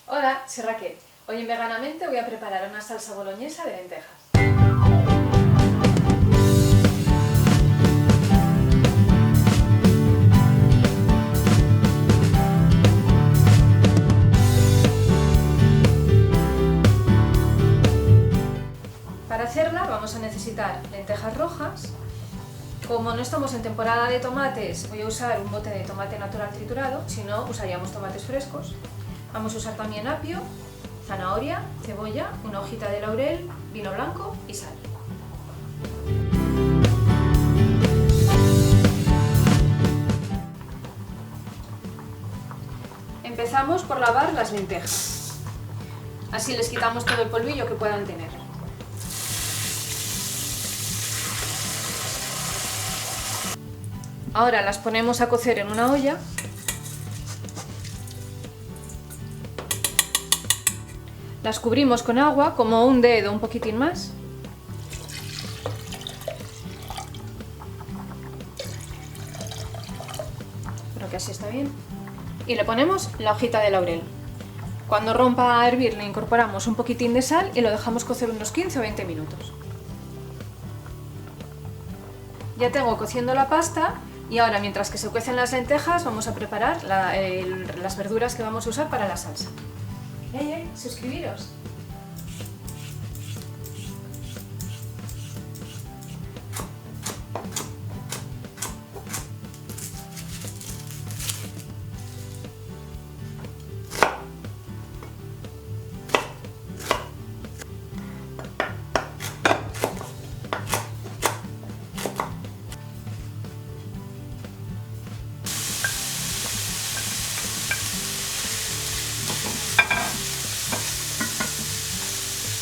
Hola, soy Raquel. Hoy en Veganamente voy a preparar una salsa boloñesa de lentejas. Para hacerla vamos a necesitar lentejas rojas. Como no estamos en temporada de tomates, voy a usar un bote de tomate natural triturado, si no usaríamos tomates frescos. Vamos a usar también apio, zanahoria, cebolla, una hojita de laurel, vino blanco y sal. Empezamos por lavar las lentejas. Así les quitamos todo el polvillo que puedan tener. Ahora las ponemos a cocer en una olla. Las cubrimos con agua, como un dedo, un poquitín más. Creo que así está bien. Y le ponemos la hojita de laurel. Cuando rompa a hervir le incorporamos un poquitín de sal y lo dejamos cocer unos 15 o 20 minutos. Ya tengo cociendo la pasta y ahora, mientras que se cuecen las lentejas, vamos a preparar las verduras que vamos a usar para la salsa. Suscribiros.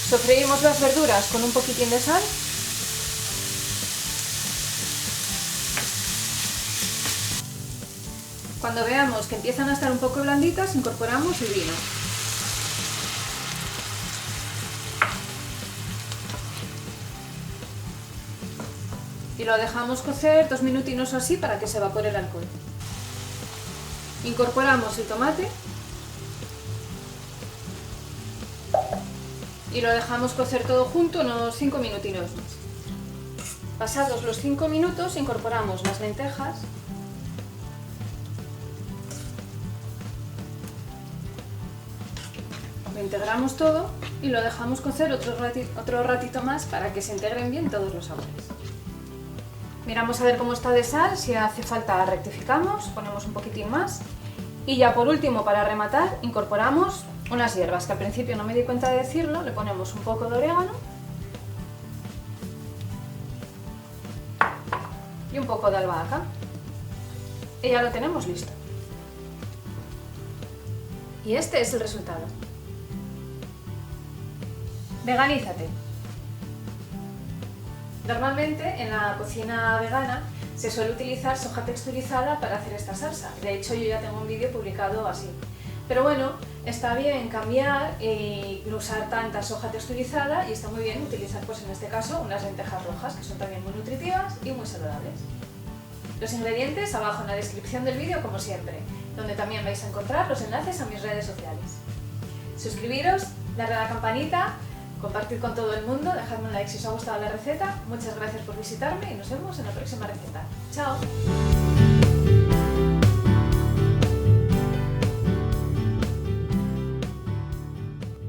Sofreímos las verduras con un poquitín de sal. Cuando veamos que empiezan a estar un poco blanditas, incorporamos el vino. Y lo dejamos cocer 2 minutinos o así para que se evapore el alcohol. Incorporamos el tomate y lo dejamos cocer todo junto unos 5 minutinos más. Pasados los 5 minutos incorporamos las lentejas. Lo integramos todo y lo dejamos cocer otro ratito más para que se integren bien todos los sabores. Miramos a ver cómo está de sal, si hace falta rectificamos, ponemos un poquitín más. Y ya por último, para rematar, incorporamos unas hierbas, que al principio no me di cuenta de decirlo. Le ponemos un poco de orégano y un poco de albahaca. Y ya lo tenemos listo. Y este es el resultado. Veganízate. Normalmente en la cocina vegana se suele utilizar soja texturizada para hacer esta salsa. De hecho, yo ya tengo un vídeo publicado así. Pero bueno, está bien cambiar y usar tanta soja texturizada, y está muy bien utilizar, pues en este caso, unas lentejas rojas, que son también muy nutritivas y muy saludables. Los ingredientes abajo en la descripción del vídeo, como siempre, donde también vais a encontrar los enlaces a mis redes sociales. Suscribiros, darle a la campanita, compartir con todo el mundo, dejadme un like si os ha gustado la receta. Muchas gracias por visitarme y nos vemos en la próxima receta. ¡Chao!